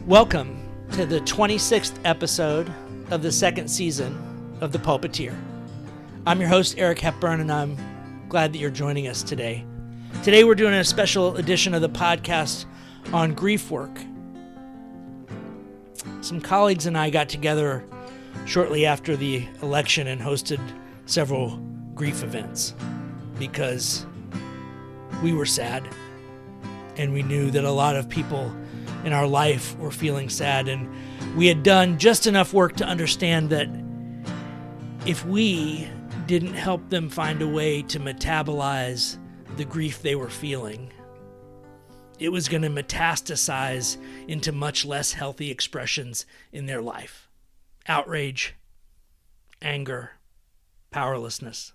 Welcome to the 26th episode of the second season of The Pulpiteer. I'm your host, Eric Hepburn, and I'm glad that you're joining us today. Today we're doing a special edition of the podcast on Griefwork. Some colleagues and I got together shortly after the election and hosted several grief events because we were sad and we knew that a lot of people in our life were feeling sad, and we had done just enough work to understand that if we didn't help them find a way to metabolize the grief they were feeling, it was going to metastasize into much less healthy expressions in their life. Outrage, anger, powerlessness.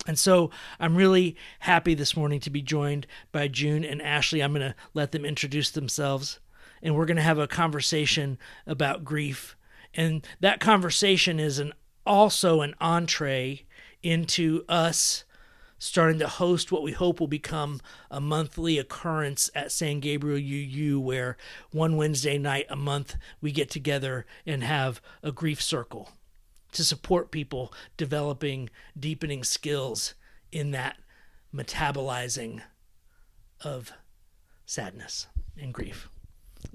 And so I'm really happy this morning to be joined by June and Ashley. I'm going to let them introduce themselves, and we're going to have a conversation about grief. And that conversation is also an entree into us starting to host what we hope will become a monthly occurrence at San Gabriel UU, where one Wednesday night a month we get together and have a grief circle to support people developing, deepening skills in that metabolizing of sadness and grief.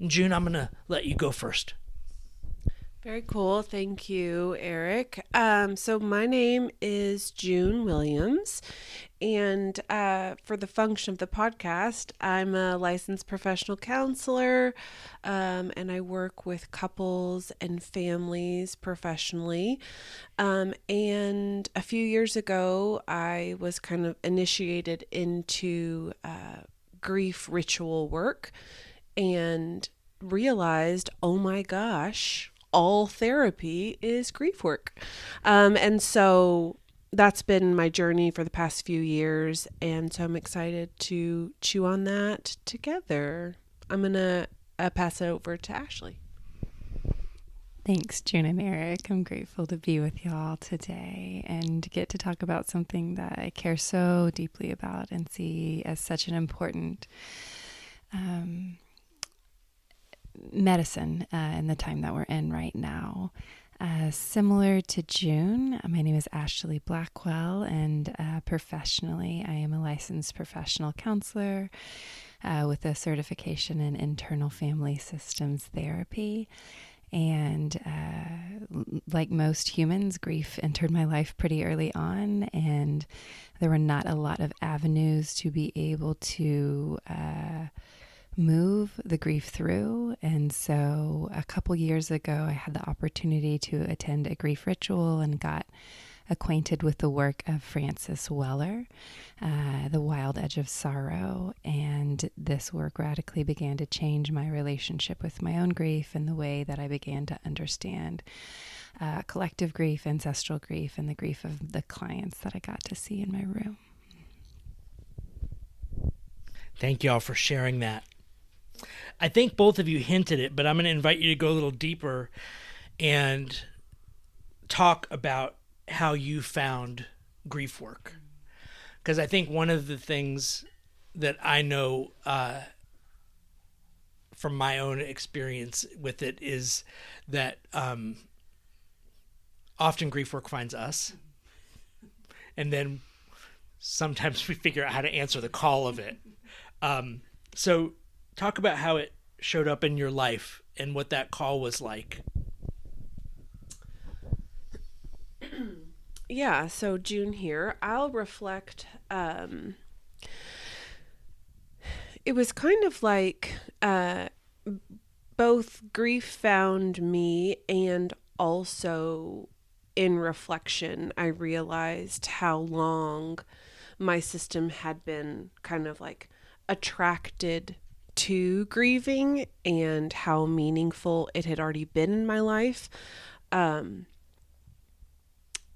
June, I'm going to let you go first. Very cool. Thank you, Eric. So my name is June Williams, and for the function of the podcast, I'm a licensed professional counselor, and I work with couples and families professionally. And a few years ago, I was kind of initiated into grief ritual work and realized, oh my gosh, all therapy is grief work. And so that's been my journey for the past few years. And so I'm excited to chew on that together. I'm going to pass it over to Ashley. Thanks, June and Eric. I'm grateful to be with y'all today and get to talk about something that I care so deeply about and see as such an important medicine in the time that we're in right now. Similar to June, my name is Ashley Blackwell, and professionally, I am a licensed professional counselor with a certification in internal family systems therapy. And like most humans, grief entered my life pretty early on, and there were not a lot of avenues to be able to move the grief through. And so a couple years ago, I had the opportunity to attend a grief ritual and got acquainted with the work of Francis Weller, The Wild Edge of Sorrow. And this work radically began to change my relationship with my own grief and the way that I began to understand collective grief, ancestral grief, and the grief of the clients that I got to see in my room. Thank you all for sharing that. I think both of you hinted it, but I'm going to invite you to go a little deeper and talk about how you found grief work. Because I think one of the things that I know from my own experience with it is that often grief work finds us, and then sometimes we figure out how to answer the call of it. So talk about how it showed up in your life and what that call was like. Yeah, so June here. I'll reflect. It was kind of like both grief found me, and also in reflection, I realized how long my system had been kind of like attracted to grieving and how meaningful it had already been in my life.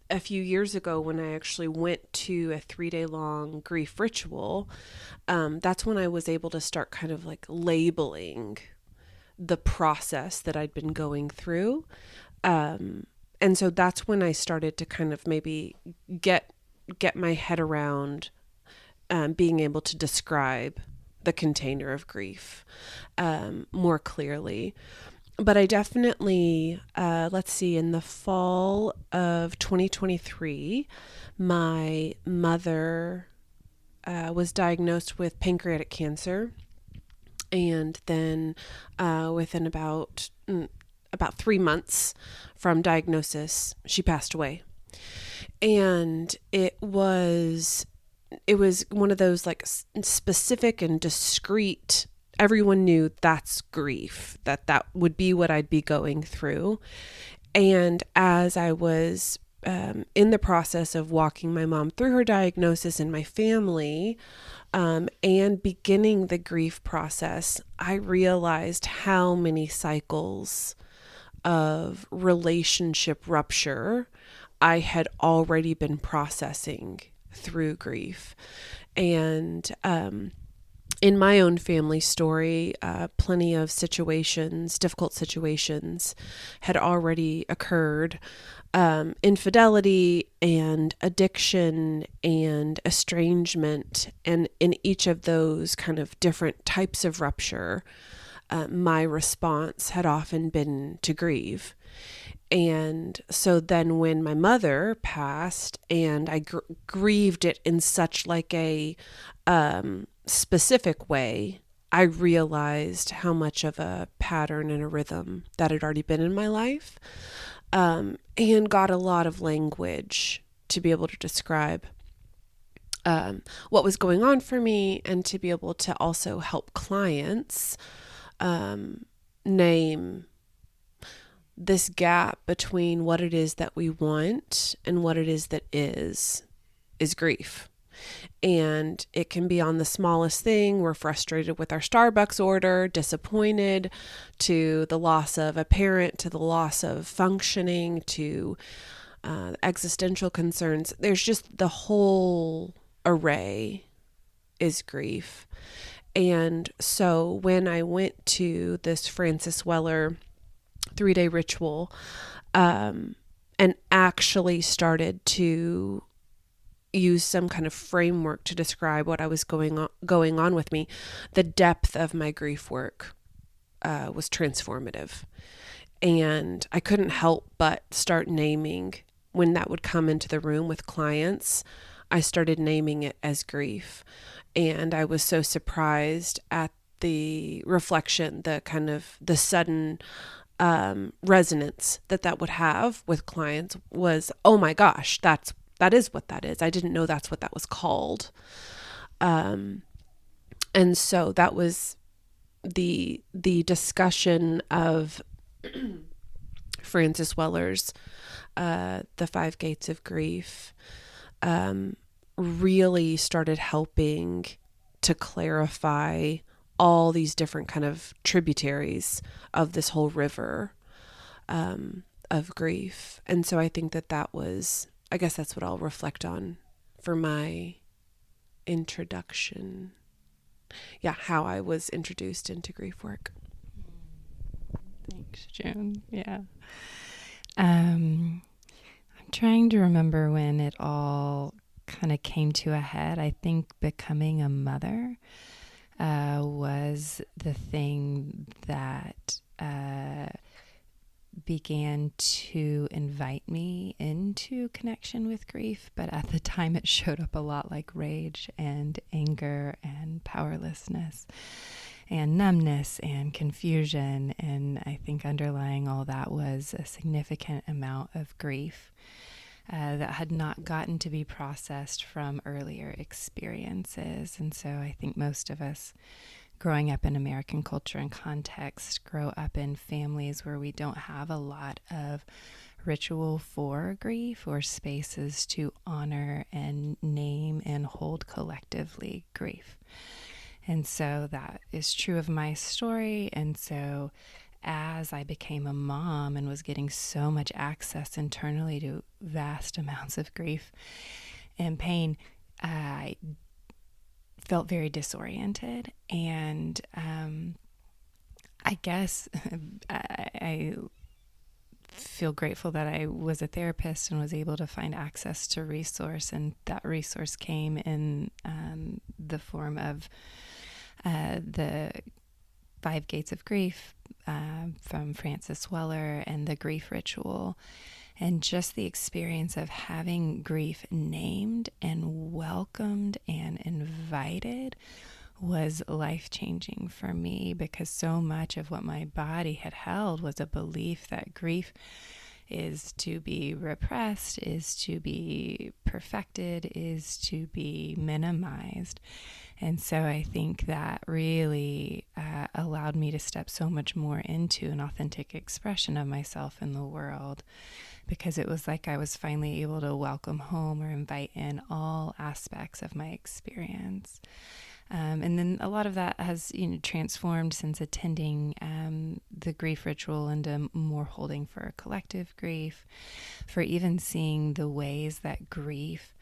A few years ago, when I actually went to a 3-day long grief ritual, that's when I was able to start kind of like labeling the process that I'd been going through. And so that's when I started to kind of maybe get my head around being able to describe the container of grief more clearly. But I definitely, let's see, in the fall of 2023, my mother was diagnosed with pancreatic cancer. And then within about 3 months from diagnosis, she passed away. And it was one of those like specific and discrete. Everyone knew that's grief, that would be what I'd be going through. And as I was in the process of walking my mom through her diagnosis and my family, and beginning the grief process, I realized how many cycles of relationship rupture I had already been processing through grief. And in my own family story, plenty of situations, difficult situations, had already occurred. Infidelity and addiction and estrangement. And in each of those kind of different types of rupture, my response had often been to grieve. And so then when my mother passed and I grieved it in such like a specific way, I realized how much of a pattern and a rhythm that had already been in my life, and got a lot of language to be able to describe what was going on for me, and to be able to also help clients name this gap between what it is that we want and what it is that is grief. And it can be on the smallest thing. We're frustrated with our Starbucks order, disappointed, to the loss of a parent, to the loss of functioning, to existential concerns. There's just the whole array is grief. And so when I went to this Francis Weller 3-day ritual, and actually started to use some kind of framework to describe what I was going on with me, the depth of my grief work was transformative. And I couldn't help but start naming, when that would come into the room with clients, I started naming it as grief. And I was so surprised at the reflection, the kind of the sudden resonance that would have with clients was, oh my gosh, that is what that is. I didn't know that's what that was called. And so that was the discussion of Francis Weller's The 5 Gates of Grief, really started helping to clarify all these different kind of tributaries of this whole river of grief. And so I think that was, I guess that's what I'll reflect on for my introduction. Yeah, how I was introduced into grief work. Thanks, June. Yeah. I'm trying to remember when it all kind of came to a head. I think becoming a mother was the thing that began to invite me into connection with grief. But at the time, it showed up a lot like rage and anger and powerlessness and numbness and confusion. And I think underlying all that was a significant amount of grief that had not gotten to be processed from earlier experiences. And so I think most of us growing up in American culture and context grow up in families where we don't have a lot of ritual for grief or spaces to honor and name and hold collectively grief. And so that is true of my story. And so as I became a mom and was getting so much access internally to vast amounts of grief and pain, I felt very disoriented. And I guess I feel grateful that I was a therapist and was able to find access to resource. And that resource came in the form of the 5 Gates of Grief from Francis Weller and the grief ritual. And just the experience of having grief named and welcomed and invited was life-changing for me, because so much of what my body had held was a belief that grief is to be repressed, is to be perfected, is to be minimized. And so I think that really allowed me to step so much more into an authentic expression of myself in the world, because it was like I was finally able to welcome home or invite in all aspects of my experience. And then a lot of that has, transformed since attending the grief ritual into more holding for collective grief, for even seeing the ways that grief,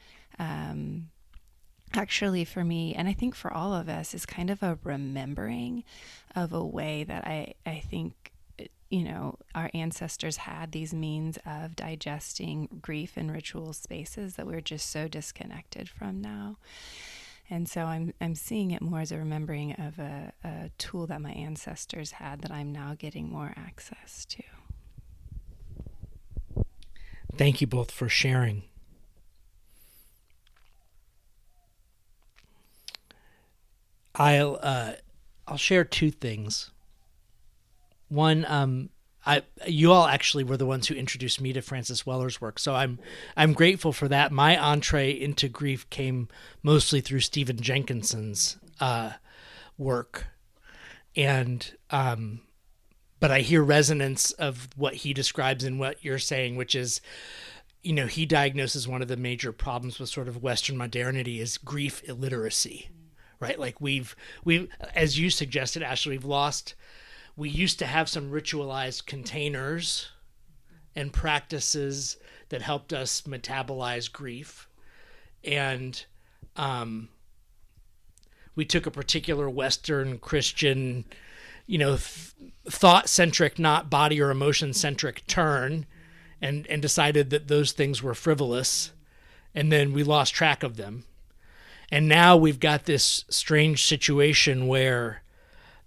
actually for me, and I think for all of us, is kind of a remembering of a way that I think, our ancestors had these means of digesting grief in ritual spaces that we're just so disconnected from now. And so I'm seeing it more as a remembering of a tool that my ancestors had that I'm now getting more access to. Thank you both for sharing. I'll share 2 things. One, you all actually were the ones who introduced me to Francis Weller's work, so I'm grateful for that. My entree into grief came mostly through Stephen Jenkinson's work, and but I hear resonance of what he describes in what you're saying, which is, he diagnoses one of the major problems with sort of Western modernity is grief illiteracy, right? Like we've as you suggested, Ashley, we used to have some ritualized containers and practices that helped us metabolize grief. And we took a particular Western Christian, thought-centric, not body or emotion-centric turn and decided that those things were frivolous. And then we lost track of them. And now we've got this strange situation where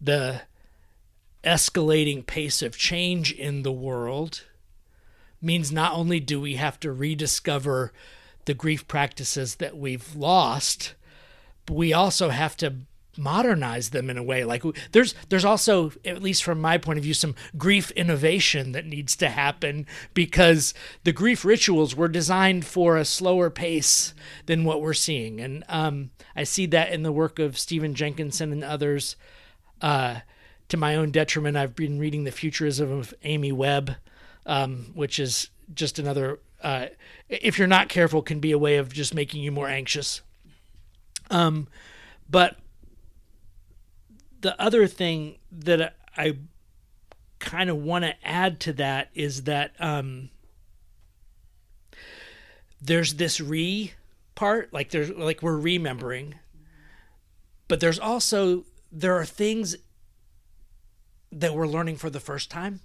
the escalating pace of change in the world means not only do we have to rediscover the grief practices that we've lost, but we also have to modernize them in a way. Like there's also, at least from my point of view, some grief innovation that needs to happen, because the grief rituals were designed for a slower pace than what we're seeing. And I see that in the work of Stephen Jenkinson and others. To my own detriment, I've been reading The Futurism of Amy Webb, which is just another, if you're not careful, can be a way of just making you more anxious. But the other thing that I kind of want to add to that is that there's this part, like we're remembering, but there are things that we're learning for the first time,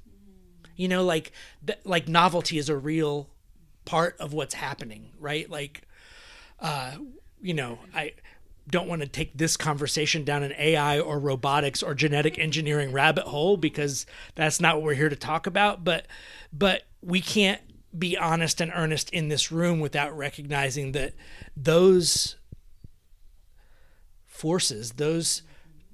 like novelty is a real part of what's happening, right? Like, I don't want to take this conversation down an AI or robotics or genetic engineering rabbit hole, because that's not what we're here to talk about. But we can't be honest and earnest in this room without recognizing that those forces, those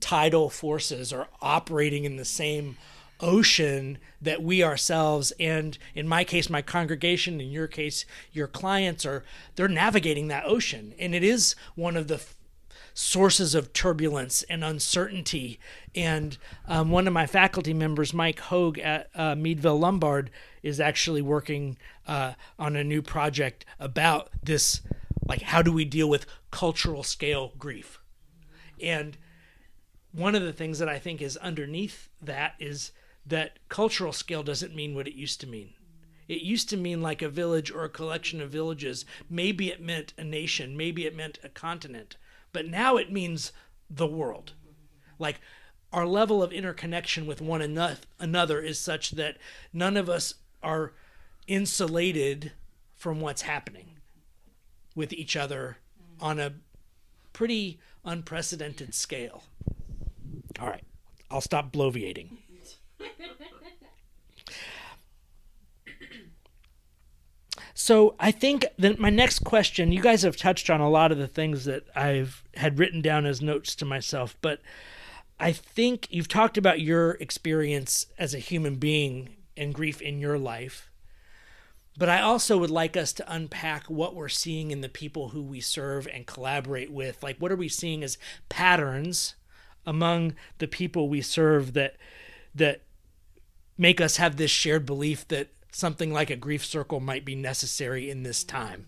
tidal forces, are operating in the same ocean that we ourselves, and in my case, my congregation, in your case, your clients, they're navigating that ocean. And it is one of the sources of turbulence and uncertainty. And one of my faculty members, Mike Hogue at Meadville Lombard, is actually working on a new project about this, like, how do we deal with cultural scale grief? And one of the things that I think is underneath that is that cultural scale doesn't mean what it used to mean. It used to mean like a village or a collection of villages. Maybe it meant a nation. Maybe it meant a continent. But now it means the world. Like, our level of interconnection with one another is such that none of us are insulated from what's happening with each other on a pretty unprecedented scale. All right. I'll stop bloviating. So I think that my next question, you guys have touched on a lot of the things that I've had written down as notes to myself, but I think you've talked about your experience as a human being and grief in your life. But I also would like us to unpack what we're seeing in the people who we serve and collaborate with. Like, what are we seeing as patterns among the people we serve that make us have this shared belief that something like a grief circle might be necessary in this time?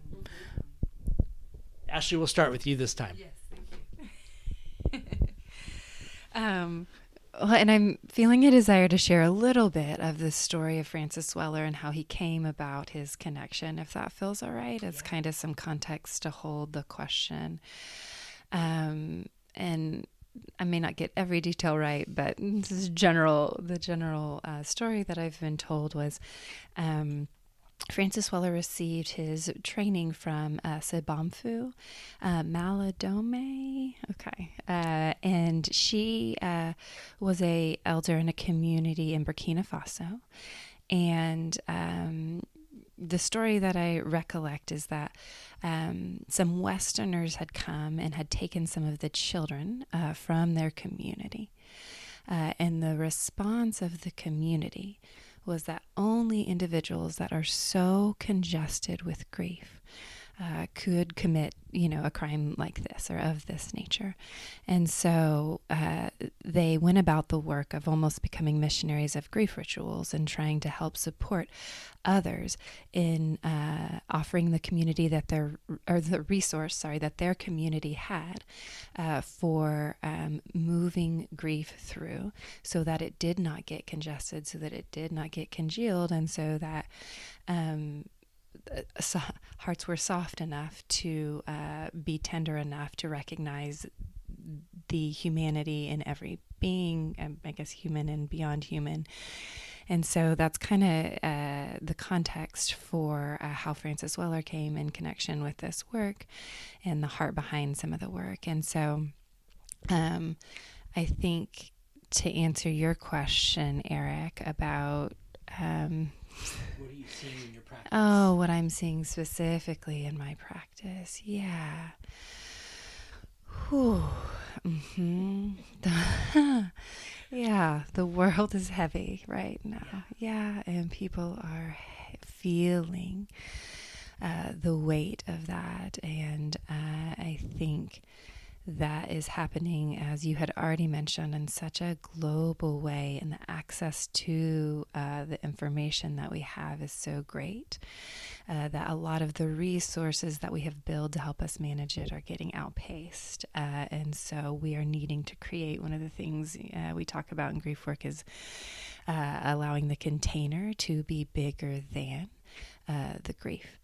Ashley, we'll start with you this time. Yes, thank you. Well, and I'm feeling a desire to share a little bit of the story of Francis Weller and how he came about his connection, if that feels all right. It's kind of some context to hold the question. And I may not get every detail right, but this is the general story that I've been told was Francis Weller received his training from Sebamfu Maladome. Okay. And she was a elder in a community in Burkina Faso. And the story that I recollect is that some Westerners had come and had taken some of the children from their community. And the response of the community was that only individuals that are so congested with grief could commit, a crime like this or of this nature. And so they went about the work of almost becoming missionaries of grief rituals and trying to help support others in offering the community that the resource that their community had for moving grief through, so that it did not get congested, so that it did not get congealed, and so that hearts were soft enough to be tender enough to recognize the humanity in every being, I guess human and beyond human. And so that's kind of the context for how Francis Weller came in connection with this work and the heart behind some of the work. And so I think to answer your question, Eric, about what are you seeing in your practice? Oh, what I'm seeing specifically in my practice. Yeah. Whew. Mm-hmm. Yeah, the world is heavy right now. Yeah, and people are feeling the weight of that. And I think that is happening, as you had already mentioned, in such a global way, and the access to the information that we have is so great that a lot of the resources that we have built to help us manage it are getting outpaced. And so we are needing to create, one of the things we talk about in Griefwork is allowing the container to be bigger than the grief.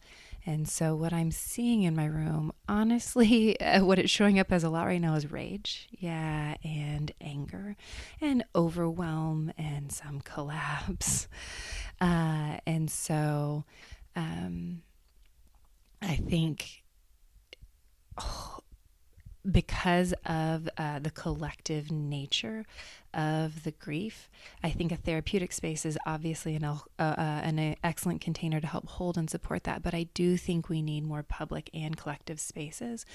And so what I'm seeing in my room, honestly, what it's showing up as a lot right now is rage, and anger, and overwhelm, and some collapse. And so I think because of the collective nature of the grief, I think a therapeutic space is obviously an excellent container to help hold and support that. But I do think we need more public and collective spaces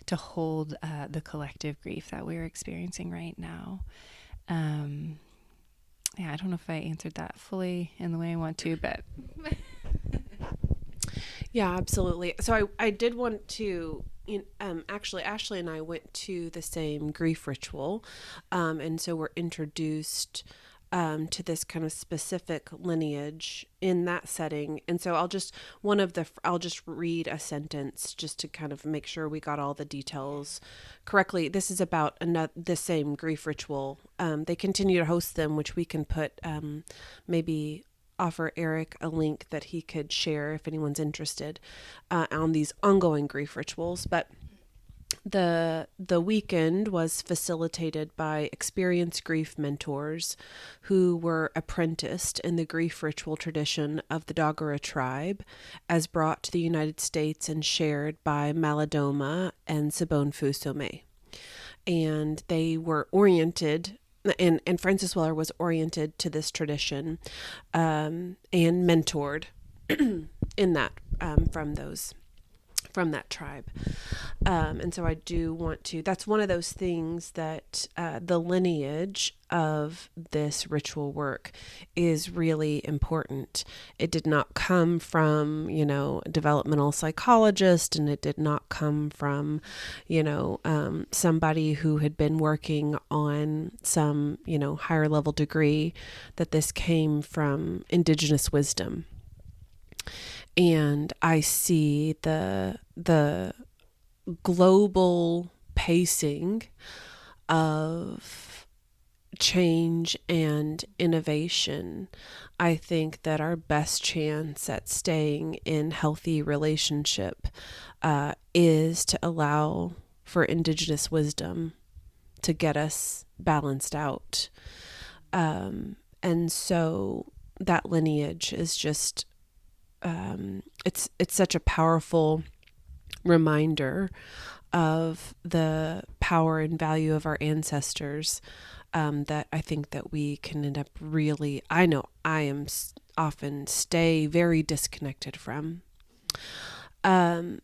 to hold the collective grief that we're experiencing right now. I don't know if I answered that fully in the way I want to, but... Yeah, absolutely. So I did want to... actually, Ashley and I went to the same grief ritual, and so we're introduced to this kind of specific lineage in that setting. And so I'll just read a sentence just to kind of make sure we got all the details correctly. This is about the same grief ritual. They continue to host them, which we can put maybe offer Eric a link that he could share if anyone's interested on these ongoing grief rituals. But the weekend was facilitated by experienced grief mentors who were apprenticed in the grief ritual tradition of the Dogara tribe, as brought to the United States and shared by Maladoma and Sebonfu Some. And they were oriented and Francis Weller was oriented to this tradition, and mentored in that, from that tribe. And so I do want to, that's one of those things that the lineage of this ritual work is really important. It did not come from, a developmental psychologist, and it did not come from, somebody who had been working on some, higher level degree, that this came from indigenous wisdom. And I see the global pacing of change and innovation. I think that our best chance at staying in healthy relationship is to allow for indigenous wisdom to get us balanced out. And so that lineage is just, it's such a powerful reminder of the power and value of our ancestors, that I think that we can end up really, I know I am often stay very disconnected from. To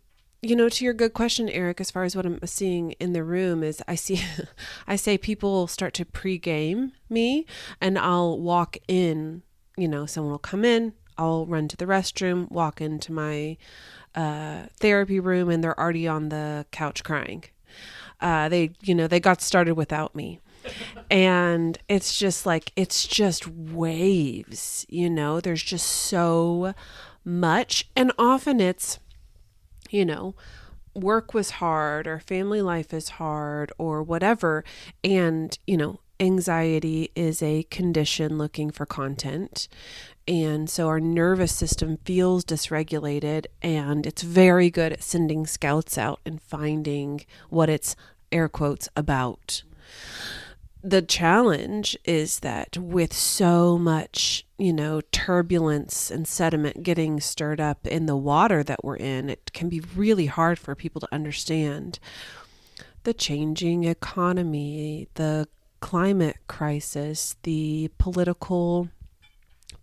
your good question, Eric, as far as what I'm seeing in the room is I say people start to pregame me, and I'll walk in, someone will come in, I'll run to the restroom, walk into my therapy room, and they're already on the couch crying. They got started without me. And it's just waves, there's just so much. And often it's, work was hard, or family life is hard, or whatever. And, anxiety is a condition looking for content. And so our nervous system feels dysregulated, and it's very good at sending scouts out and finding what it's, air quotes, about. The challenge is that with so much, turbulence and sediment getting stirred up in the water that we're in, it can be really hard for people to understand the changing economy, the climate crisis, the political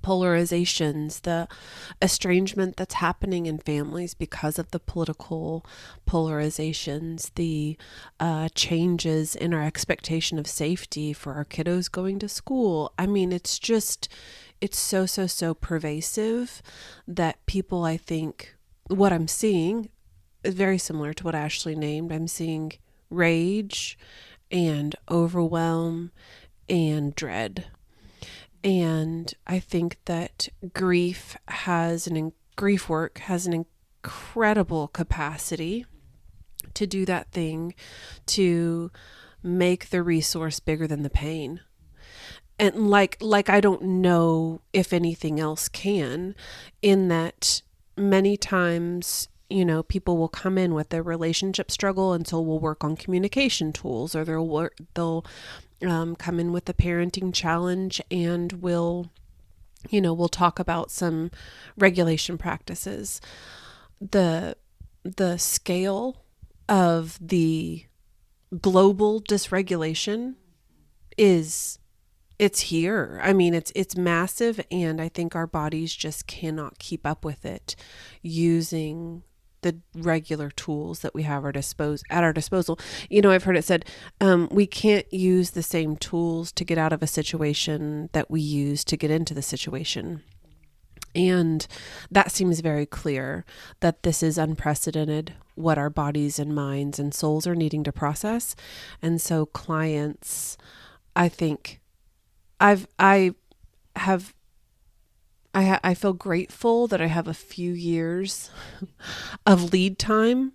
polarizations, the estrangement that's happening in families because of the political polarizations, the changes in our expectation of safety for our kiddos going to school. I mean, it's so pervasive that people, I think, what I'm seeing is very similar to what Ashley named. I'm seeing rage and overwhelm and dread. And I think that Griefwork has an incredible capacity to do that thing, to make the resource bigger than the pain. And like I don't know if anything else can, in that many times, people will come in with a relationship struggle, and so we'll work on communication tools, or they'll come in with a parenting challenge, and we'll talk about some regulation practices. The scale of the global dysregulation it's here. I mean, it's massive, and I think our bodies just cannot keep up with it using the regular tools that we have at our disposal. I've heard it said, we can't use the same tools to get out of a situation that we use to get into the situation. And that seems very clear that this is unprecedented, what our bodies and minds and souls are needing to process. And so clients, I think I feel grateful that I have a few years of lead time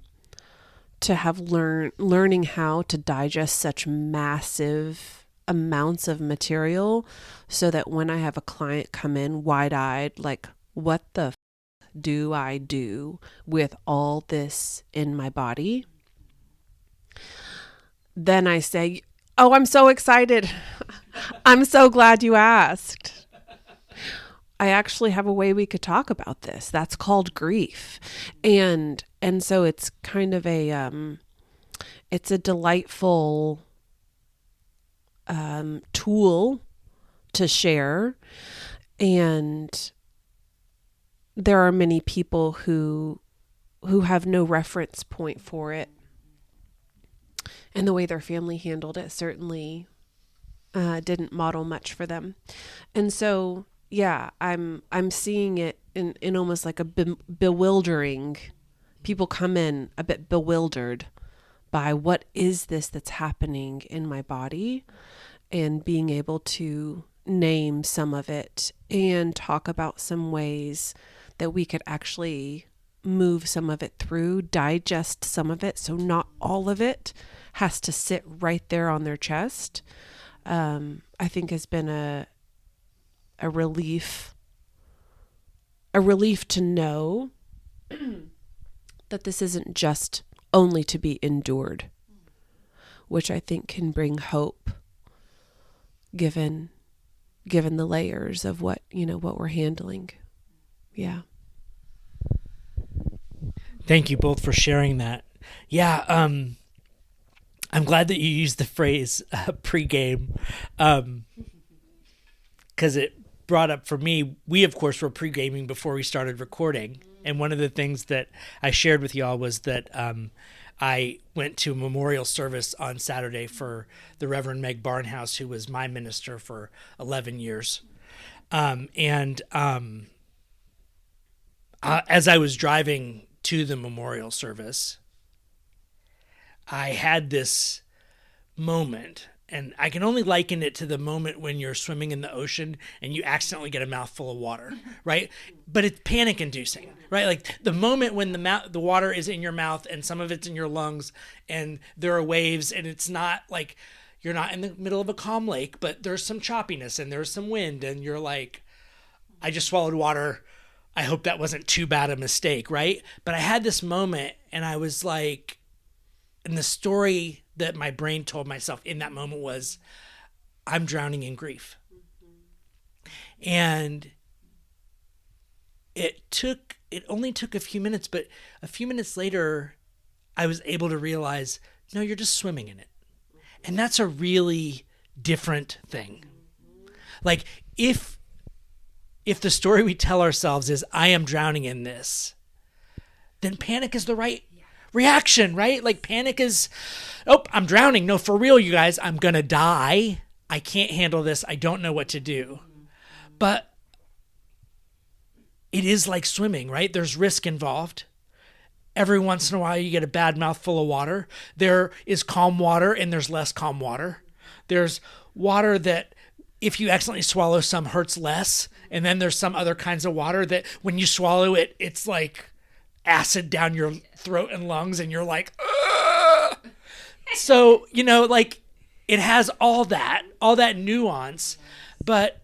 to have learning how to digest such massive amounts of material, so that when I have a client come in wide-eyed, like, what the do I do with all this in my body? Then I say, oh, I'm so excited. I'm so glad you asked. I actually have a way we could talk about this. That's called grief. And so it's kind of it's a delightful tool to share. And there are many people who have no reference point for it. And the way their family handled it certainly didn't model much for them. And so, yeah, I'm seeing it in almost like a bewildering. People come in a bit bewildered by what is this that's happening in my body, and being able to name some of it and talk about some ways that we could actually move some of it through, digest some of it, so not all of it has to sit right there on their chest. I think has been a relief to know that this isn't just only to be endured, which I think can bring hope given the layers of what we're handling. Yeah. Thank you both for sharing that. Yeah, I'm glad that you used the phrase pregame, because it brought up for me, we of course were pre-gaming before we started recording. And one of the things that I shared with y'all was that I went to a memorial service on Saturday for the Reverend Meg Barnhouse, who was my minister for 11 years. As I was driving to the memorial service, I had this moment, and I can only liken it to the moment when you're swimming in the ocean and you accidentally get a mouthful of water, right? But it's panic inducing, right? Like the moment when the water is in your mouth and some of it's in your lungs and there are waves, and it's not like you're not in the middle of a calm lake, but there's some choppiness and there's some wind, and you're like, I just swallowed water. I hope that wasn't too bad a mistake, right? But I had this moment, and I was like, and the story that my brain told myself in that moment was, I'm drowning in grief. And it only took a few minutes, but a few minutes later, I was able to realize, no, you're just swimming in it. And that's a really different thing. Like if the story we tell ourselves is, I am drowning in this, then panic is the right reaction, right? Like panic is, oh, I'm drowning. No, for real, you guys, I'm going to die. I can't handle this. I don't know what to do. But it is like swimming, right? There's risk involved. Every once in a while, you get a bad mouthful of water. There is calm water and there's less calm water. There's water that if you accidentally swallow some hurts less. And then there's some other kinds of water that when you swallow it, it's like acid down your throat and lungs, and you're like, ugh! So, like it has all that nuance. But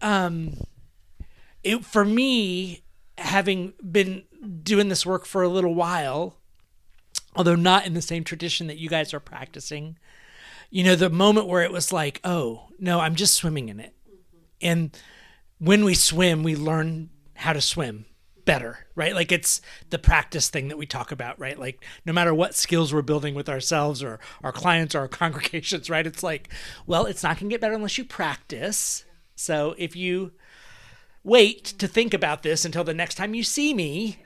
for me, having been doing this work for a little while, although not in the same tradition that you guys are practicing, the moment where it was like, oh, no, I'm just swimming in it. And when we swim, we learn how to swim better, right? Like it's the practice thing that we talk about, right? Like no matter what skills we're building with ourselves or our clients or our congregations, right? It's like, well, it's not going to get better unless you practice. So if you wait to think about this until the next time you see me,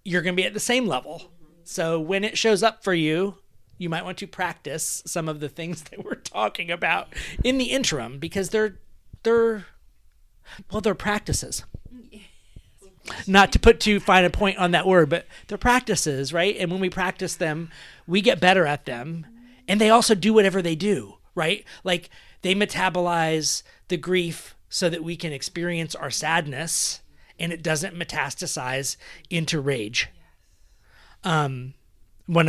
you're going to be at the same level. So when it shows up for you, you might want to practice some of the things that we're talking about in the interim, because they're practices. Not to put too fine a point on that word, but they're practices, right? And when we practice them, we get better at them. And they also do whatever they do, right? Like they metabolize the grief so that we can experience our sadness and it doesn't metastasize into rage. I won't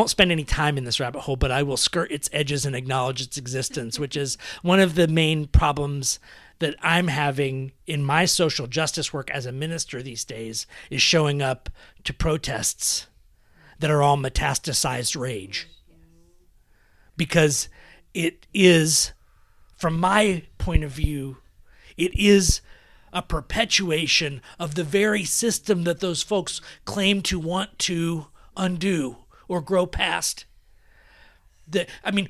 spend any time in this rabbit hole, but I will skirt its edges and acknowledge its existence, which is one of the main problems that I'm having in my social justice work as a minister these days, is showing up to protests that are all metastasized rage. Because it is, from my point of view, it is a perpetuation of the very system that those folks claim to want to undo or grow past.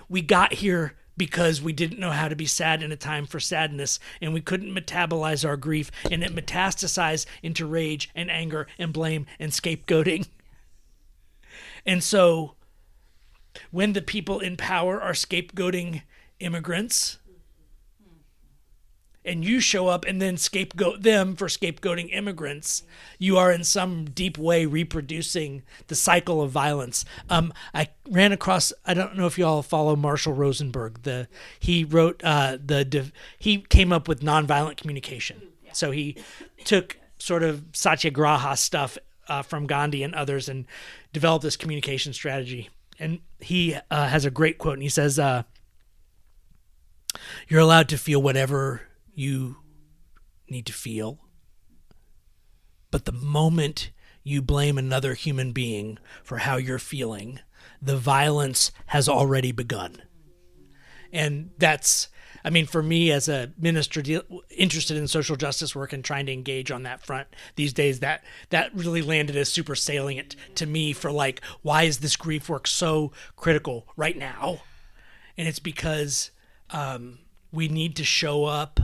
We got here because we didn't know how to be sad in a time for sadness, and we couldn't metabolize our grief, and it metastasized into rage and anger and blame and scapegoating. And so when the people in power are scapegoating immigrants, and you show up and then scapegoat them for scapegoating immigrants, you are in some deep way reproducing the cycle of violence. I ran across, I don't know if y'all follow Marshall Rosenberg. He wrote, he came up with nonviolent communication. So he took sort of satyagraha stuff from Gandhi and others and developed this communication strategy. And he has a great quote, and he says, you're allowed to feel whatever you need to feel, but the moment you blame another human being for how you're feeling, the violence has already begun. And that's, for me as a minister interested in social justice work and trying to engage on that front these days, that really landed as super salient to me for like, why is this grief work so critical right now? And it's because we need to show up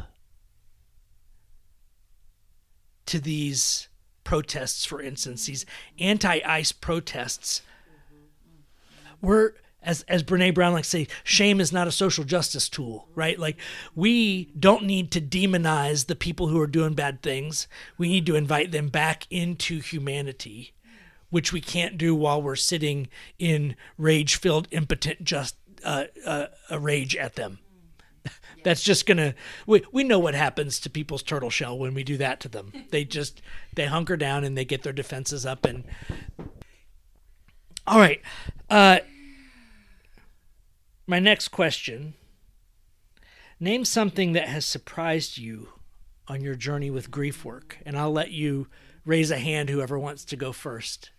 to these protests, for instance, these anti-ICE protests. We're, as Brene Brown likes to say, shame is not a social justice tool, right? Like, we don't need to demonize the people who are doing bad things. We need to invite them back into humanity, which we can't do while we're sitting in rage-filled, impotent, rage at them. That's just gonna, we know what happens to people's turtle shell when we do that to them. They hunker down and they get their defenses up. And all right, my next question: name something that has surprised you on your journey with grief work, and I'll let you raise a hand, whoever wants to go first.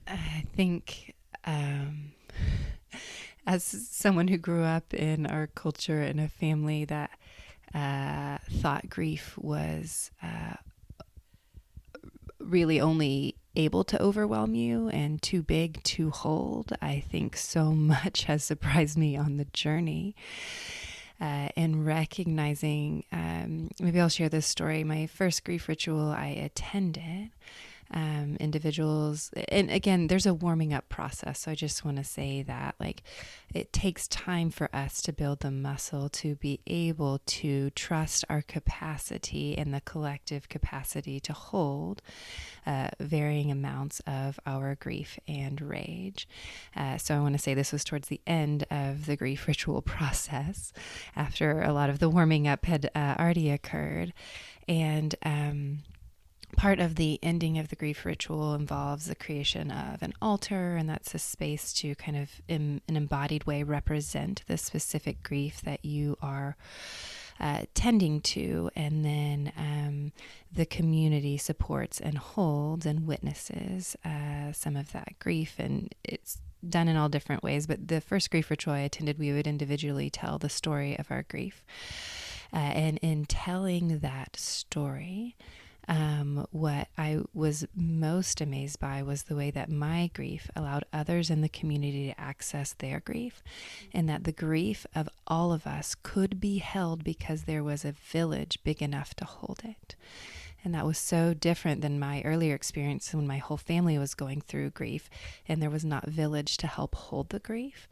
I think as someone who grew up in our culture in a family that thought grief was really only able to overwhelm you and too big to hold, I think so much has surprised me on the journey. And recognizing, maybe I'll share this story. My first grief ritual I attended, individuals, and again, there's a warming up process. So I just want to say that, like, it takes time for us to build the muscle to be able to trust our capacity and the collective capacity to hold varying amounts of our grief and rage. So I want to say this was towards the end of the grief ritual process, after a lot of the warming up had already occurred. And part of the ending of the grief ritual involves the creation of an altar, and that's a space to kind of, in an embodied way, represent the specific grief that you are tending to. And then the community supports and holds and witnesses some of that grief. And it's done in all different ways. But the first grief ritual I attended, we would individually tell the story of our grief. And in telling that story, what I was most amazed by was the way that my grief allowed others in the community to access their grief, and that the grief of all of us could be held because there was a village big enough to hold it. And that was so different than my earlier experience when my whole family was going through grief and there was not village to help hold the grief.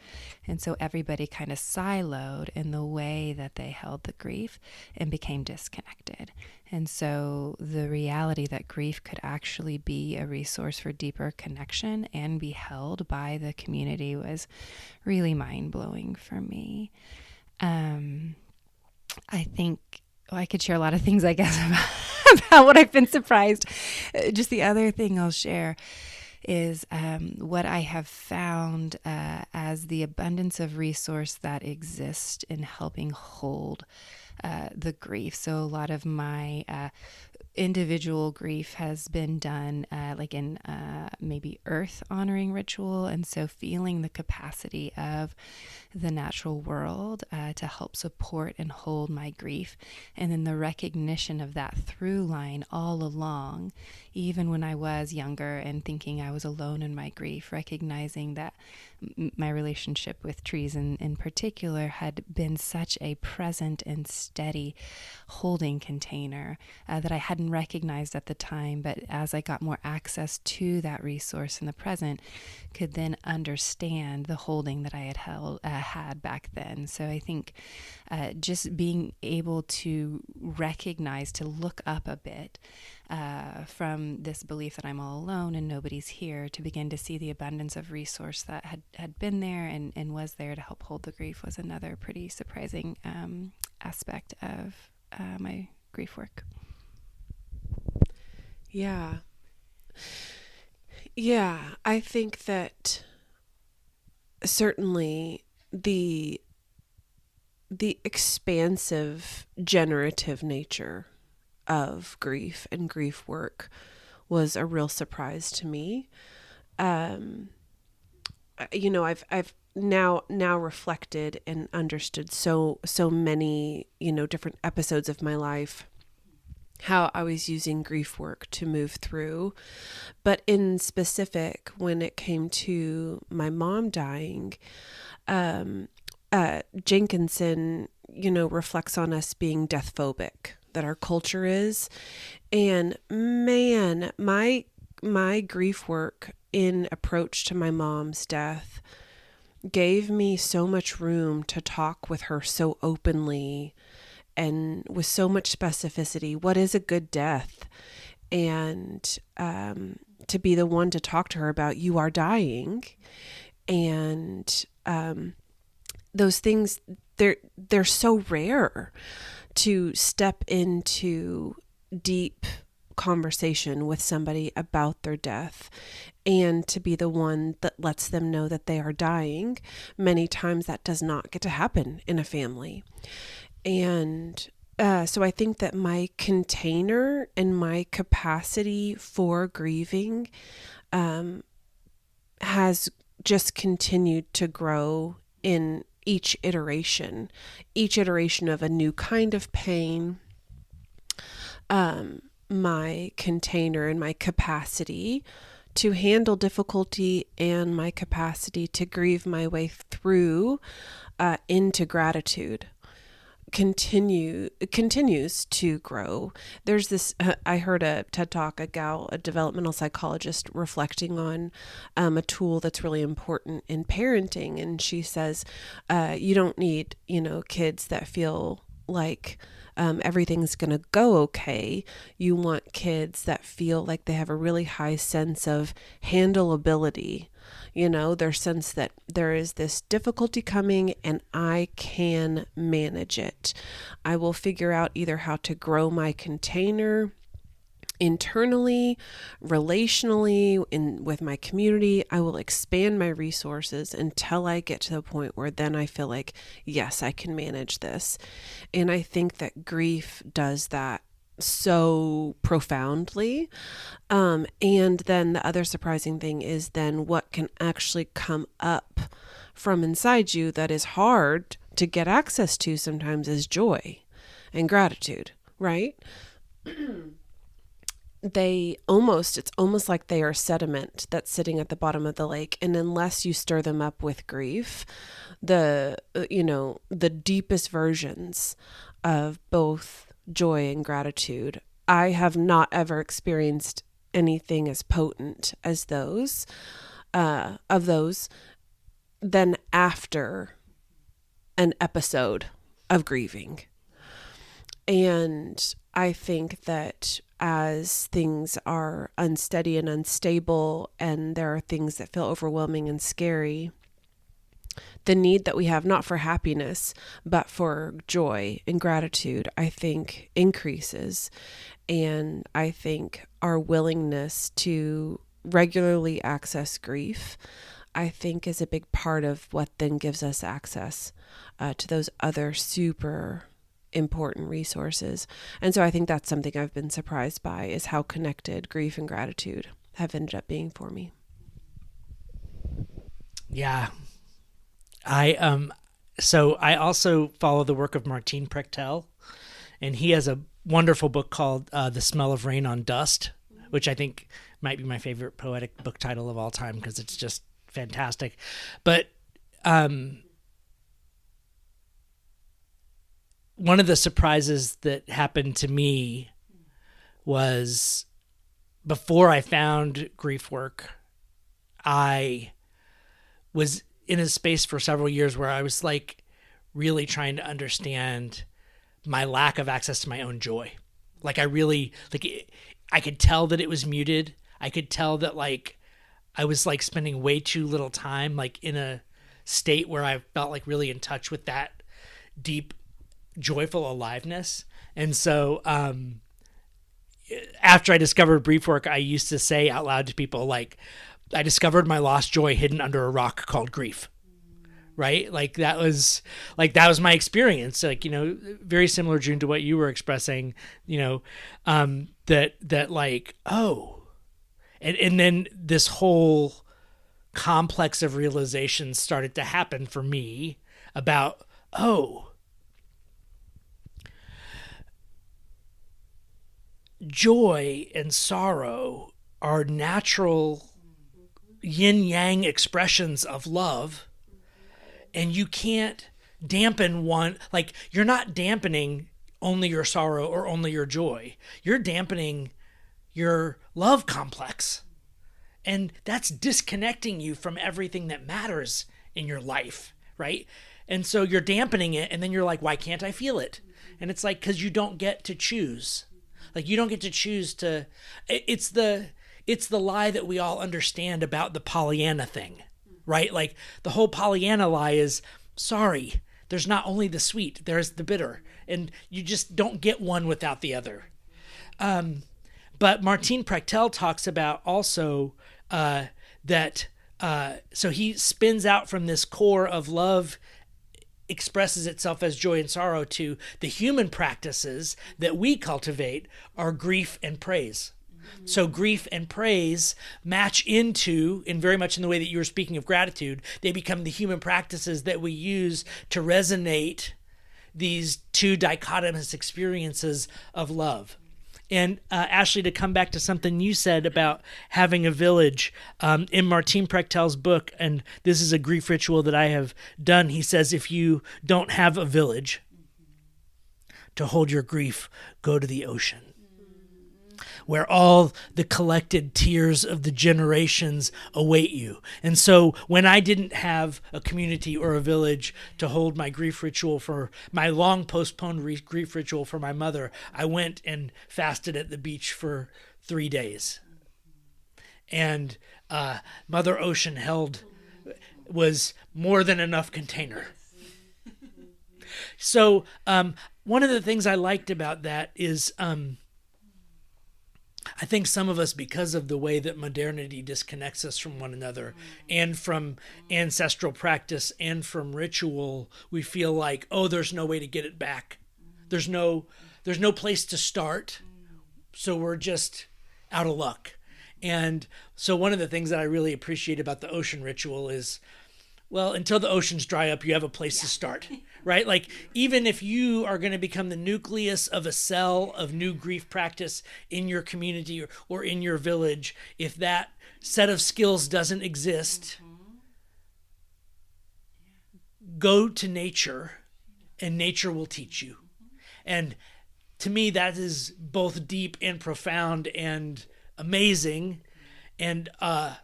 And so everybody kind of siloed in the way that they held the grief and became disconnected. And so the reality that grief could actually be a resource for deeper connection and be held by the community was really mind-blowing for me. I think I could share a lot of things, I guess, about what I've been surprised. Just the other thing I'll share is what I have found as the abundance of resource that exists in helping hold the grief. So a lot of my individual grief has been done like in maybe earth honoring ritual, and so feeling the capacity of the natural world to help support and hold my grief, and then the recognition of that through line all along, even when I was younger and thinking I was alone in my grief, recognizing that my relationship with trees in particular had been such a present and steady holding container that I hadn't recognized at the time, but as I got more access to that resource in the present, could then understand the holding that I had back then. So I think just being able to recognize, to look up a bit from this belief that I'm all alone and nobody's here, to begin to see the abundance of resource that had been there and was there to help hold the grief, was another pretty surprising aspect of my grief work. Yeah, I think that certainly the expansive generative nature of grief and grief work was a real surprise to me. I've now reflected and understood so many, different episodes of my life, how I was using grief work to move through. But in specific, when it came to my mom dying, Jenkinson, reflects on us being death phobic, that our culture is. And man, my grief work in approach to my mom's death gave me so much room to talk with her so openly and with so much specificity. What is a good death? And to be the one to talk to her about, you are dying. And those things, they're so rare to step into deep conversation with somebody about their death and to be the one that lets them know that they are dying. Many times that does not get to happen in a family. And so I think that my container and my capacity for grieving has just continued to grow in each iteration of a new kind of pain. My container and my capacity to handle difficulty and my capacity to grieve my way through into gratitude continues to grow. There's this, I heard a TED Talk, a developmental psychologist, reflecting on a tool that's really important in parenting. And she says, you don't need, kids that feel like everything's going to go okay. You want kids that feel like they have a really high sense of handleability, their sense that there is this difficulty coming and I can manage it. I will figure out either how to grow my container internally, relationally, with my community. I will expand my resources until I get to the point where then I feel like, yes, I can manage this. And I think that grief does that so profoundly. And then the other surprising thing is then what can actually come up from inside you that is hard to get access to sometimes is joy and gratitude, right? It's almost like they are sediment that's sitting at the bottom of the lake. And unless you stir them up with grief, the deepest versions of both joy and gratitude, I have not ever experienced anything as potent as those, then after an episode of grieving. And I think that as things are unsteady and unstable, and there are things that feel overwhelming and scary, the need that we have, not for happiness, but for joy and gratitude, I think increases. And I think our willingness to regularly access grief, I think, is a big part of what then gives us access to those other super important resources. And so I think that's something I've been surprised by, is how connected grief and gratitude have ended up being for me. Yeah. So I also follow the work of Martin Prechtel, and he has a wonderful book called The Smell of Rain on Dust, which I think might be my favorite poetic book title of all time because it's just fantastic. But one of the surprises that happened to me was before I found Griefwork, I was in a space for several years where I was like really trying to understand my lack of access to my own joy. Like I could tell that it was muted. I could tell that like I was like spending way too little time like in a state where I felt like really in touch with that deep, joyful aliveness. And so after I discovered Griefwork, I used to say out loud to people like, I discovered my lost joy hidden under a rock called grief. Right? Like that was my experience. Like, you know, very similar, June, to what you were expressing, you know, that like, oh, and then this whole complex of realizations started to happen for me about, oh, joy and sorrow are natural yin-yang expressions of love, and you can't dampen one. Like, you're not dampening only your sorrow or only your joy. You're dampening your love complex, and that's disconnecting you from everything that matters in your life, right? And so you're dampening it, and then you're like, why can't I feel it? And it's like, because you don't get to choose. Like, you don't get to choose to. It's the lie that we all understand about the Pollyanna thing, right? Like, the whole Pollyanna lie is, sorry, there's not only the sweet, there's the bitter, and you just don't get one without the other. But Martin Prechtel talks about also that, so he spins out from this core of love expresses itself as joy and sorrow to the human practices that we cultivate are grief and praise. So grief and praise match into, and very much in the way that you were speaking of gratitude, they become the human practices that we use to resonate these two dichotomous experiences of love. And Ashley, to come back to something you said about having a village, in Martin Prechtel's book, and this is a grief ritual that I have done, he says, if you don't have a village to hold your grief, go to the ocean, where all the collected tears of the generations await you. And so when I didn't have a community or a village to hold my grief ritual for my long postponed grief ritual for my mother, I went and fasted at the beach for 3 days. And Mother Ocean was more than enough container. So one of the things I liked about that is, I think some of us, because of the way that modernity disconnects us from one another and from ancestral practice and from ritual, we feel like, oh, there's no way to get it back. There's no place to start. So we're just out of luck. And so one of the things that I really appreciate about the ocean ritual is, well, until the oceans dry up, you have a place to start, right? Like, even if you are going to become the nucleus of a cell of new grief practice in your community or in your village, if that set of skills doesn't exist, go to nature and nature will teach you. And to me, that is both deep and profound and amazing. And I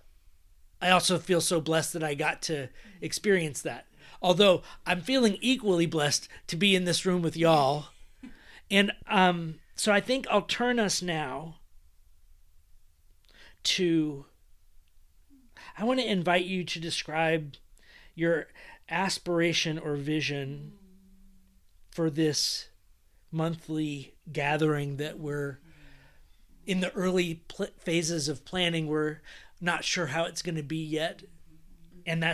also feel so blessed that I got to experience that. Although I'm feeling equally blessed to be in this room with y'all. And so I think I'll turn us now to, I want to invite you to describe your aspiration or vision for this monthly gathering that we're in the early phases of planning. We're not sure how it's going to be yet. And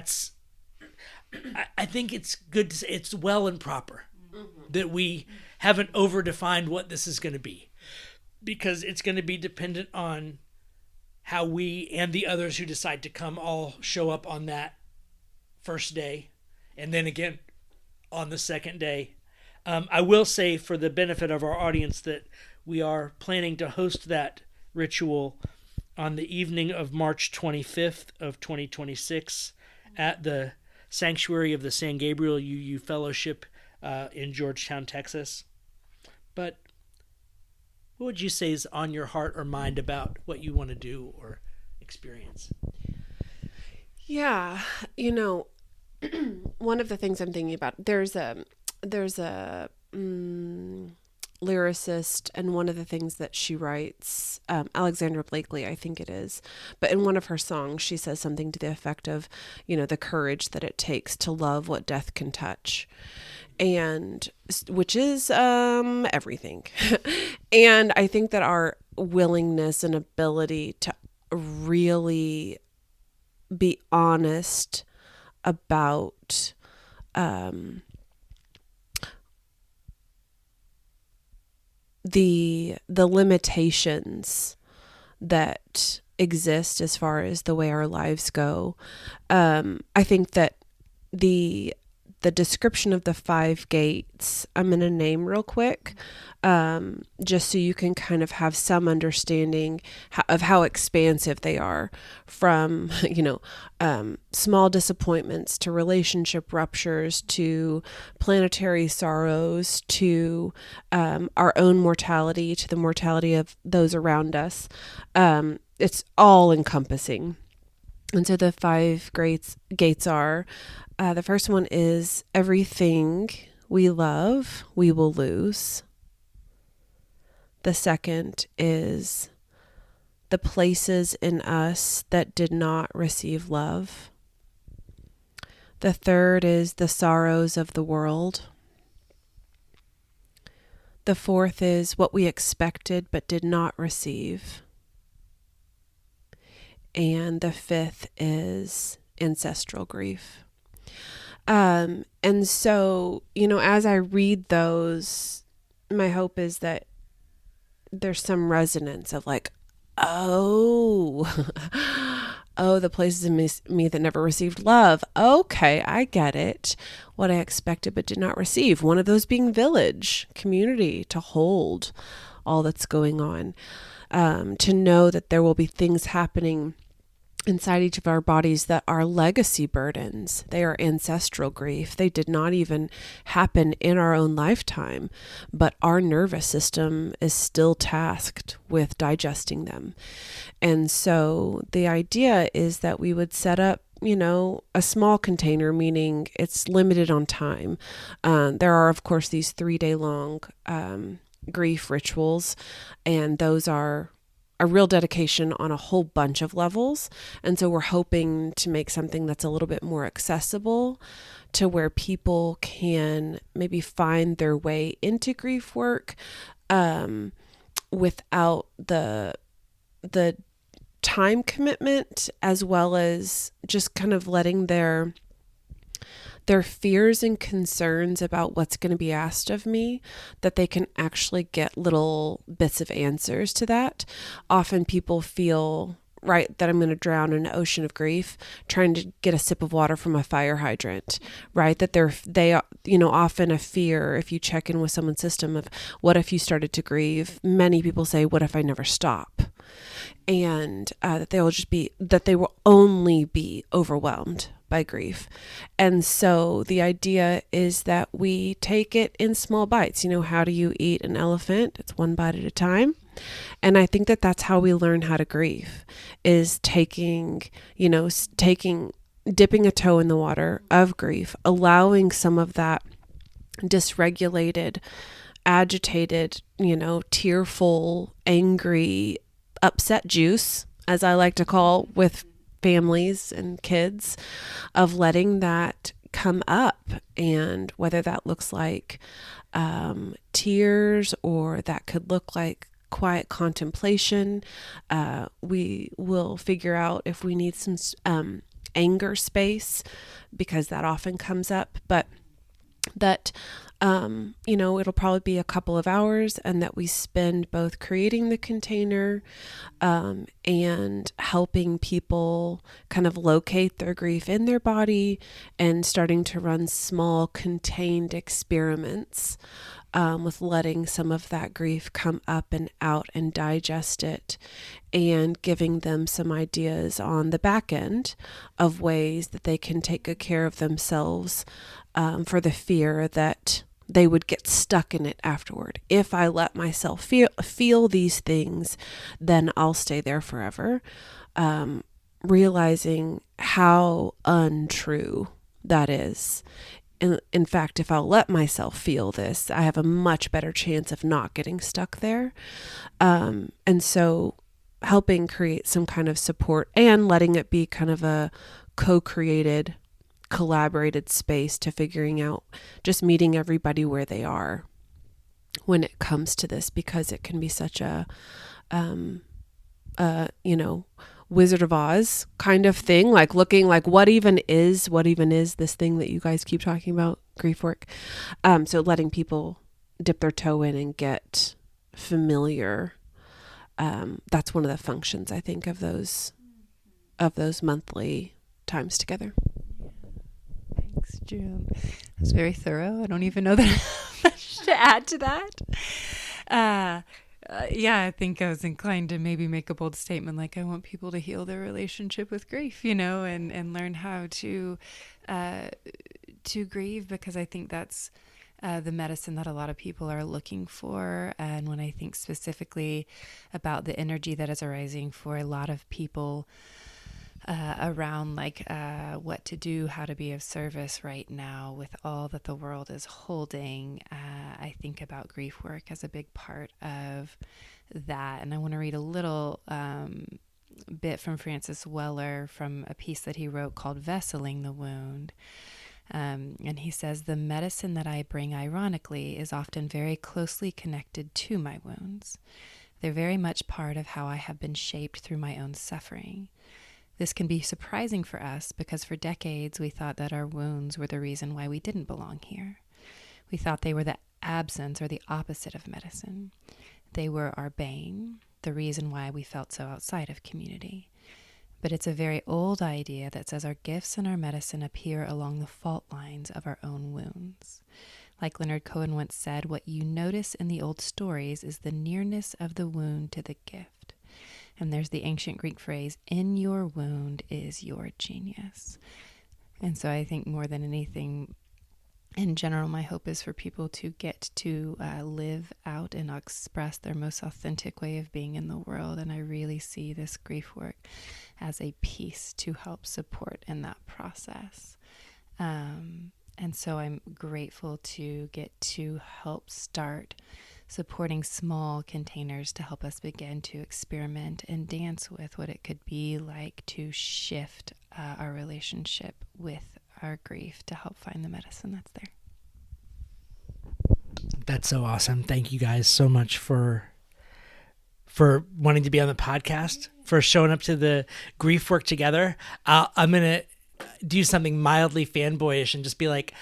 I think it's good to say it's well and proper that we haven't overdefined what this is going to be, because it's going to be dependent on how we and the others who decide to come all show up on that first day, and then again on the second day. I will say, for the benefit of our audience, that we are planning to host that ritual on the evening of March 25th of 2026 at the Sanctuary of the San Gabriel UU Fellowship in Georgetown, Texas. But what would you say is on your heart or mind about what you want to do or experience? Yeah, one of the things I'm thinking about, there's a lyricist, and one of the things that she writes, Alexandra Blakely, I think it is, but in one of her songs, she says something to the effect of, the courage that it takes to love what death can touch, and which is everything. And I think that our willingness and ability to really be honest about the limitations that exist as far as the way our lives go. I think that the description of the 5 gates, I'm going to name real quick, just so you can kind of have some understanding of how expansive they are, from, small disappointments to relationship ruptures to planetary sorrows to our own mortality, to the mortality of those around us. It's all encompassing. And so the 5 gates are, the first one is everything we love, we will lose. The second is the places in us that did not receive love. The third is the sorrows of the world. The fourth is what we expected but did not receive. And the fifth is ancestral grief. And so, as I read those, my hope is that there's some resonance of like, oh, the places in me that never received love. Okay, I get it. What I expected but did not receive. One of those being village, community, to hold all that's going on. To know that there will be things happening inside each of our bodies that are legacy burdens. They are ancestral grief. They did not even happen in our own lifetime, but our nervous system is still tasked with digesting them. And so the idea is that we would set up, a small container, meaning it's limited on time. There are, of course, these 3-day long grief rituals, and those are a real dedication on a whole bunch of levels. And so we're hoping to make something that's a little bit more accessible, to where people can maybe find their way into grief work without the time commitment, as well as just kind of letting their fears and concerns about what's going to be asked of me, that they can actually get little bits of answers to that. Often people feel, right, that I'm going to drown in an ocean of grief trying to get a sip of water from a fire hydrant, right? That they often a fear, if you check in with someone's system, of what if you started to grieve? Many people say, what if I never stop? And that they will only be overwhelmed by grief. And so the idea is that we take it in small bites. How do you eat an elephant? It's one bite at a time. And I think that that's how we learn how to grieve, is dipping a toe in the water of grief, allowing some of that dysregulated, agitated, tearful, angry, upset juice, as I like to call with families and kids, of letting that come up. And whether that looks like tears, or that could look like quiet contemplation, we will figure out if we need some anger space, because that often comes up. But that, it'll probably be a couple of hours, and that we spend both creating the container and helping people kind of locate their grief in their body, and starting to run small contained experiments with letting some of that grief come up and out and digest it, and giving them some ideas on the back end of ways that they can take good care of themselves, for the fear that they would get stuck in it afterward. If I let myself feel these things, then I'll stay there forever. Realizing how untrue that is. In fact, if I'll let myself feel this, I have a much better chance of not getting stuck there. And so helping create some kind of support, and letting it be kind of a co-created, collaborated space to figuring out, just meeting everybody where they are when it comes to this, because it can be such a, Wizard of Oz kind of thing, like looking like what even is this thing that you guys keep talking about, grief work. So letting people dip their toe in and get familiar. That's one of the functions, I think, of those monthly times together. Thanks, June. That's very thorough. I don't even know that I have much to add to that. I think I was inclined to maybe make a bold statement, like I want people to heal their relationship with grief, and learn how to grieve, because I think that's the medicine that a lot of people are looking for. And when I think specifically about the energy that is arising for a lot of people around what to do, how to be of service right now with all that the world is holding, I think about grief work as a big part of that. And I want to read a little bit from Francis Weller from a piece that he wrote called Vesseling the Wound. And he says, the medicine that I bring, ironically, is often very closely connected to my wounds. They're very much part of how I have been shaped through my own suffering. This can be surprising for us because for decades we thought that our wounds were the reason why we didn't belong here. We thought they were the absence or the opposite of medicine. They were our bane, the reason why we felt so outside of community. But it's a very old idea that says our gifts and our medicine appear along the fault lines of our own wounds. Like Leonard Cohen once said, what you notice in the old stories is the nearness of the wound to the gift. And there's the ancient Greek phrase, in your wound is your genius. And so I think more than anything, in general, my hope is for people to get to live out and express their most authentic way of being in the world. And I really see this grief work as a piece to help support in that process. And so I'm grateful to get to help start supporting small containers to help us begin to experiment and dance with what it could be like to shift our relationship with our grief to help find the medicine that's there. That's so awesome. Thank you guys so much for wanting to be on the podcast, for showing up to the grief work together. I'm going to do something mildly fanboyish and just be like,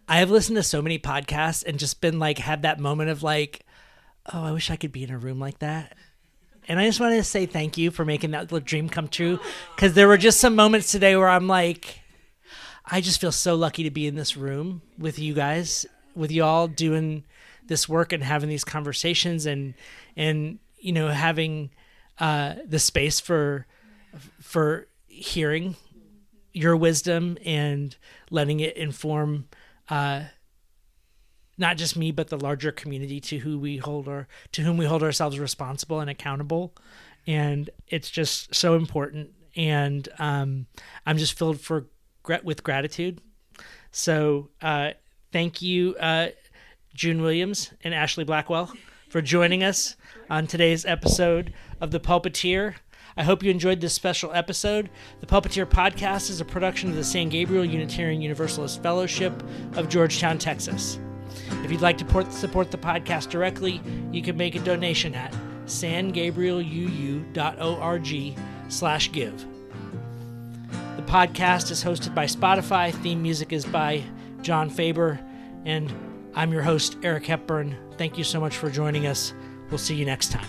I have listened to so many podcasts and just been like, had that moment of like, oh, I wish I could be in a room like that. And I just wanted to say thank you for making that little dream come true. Because there were just some moments today where I'm like, I just feel so lucky to be in this room with you guys, with you all doing this work and having these conversations and having the space for hearing your wisdom and letting it inform not just me, but the larger community to whom we hold ourselves responsible and accountable. And it's just so important. And I'm just filled with gratitude. So thank you, June Williams and Ashley Blackwell, for joining us on today's episode of The Pulpiteer. I hope you enjoyed this special episode. The Pulpiteer Podcast is a production of the San Gabriel Unitarian Universalist Fellowship of Georgetown, Texas. If you'd like to support the podcast directly, you can make a donation at sangabrieluu.org/give. The podcast is hosted by Spotify. Theme music is by John Faber. And I'm your host, Eric Hepburn. Thank you so much for joining us. We'll see you next time.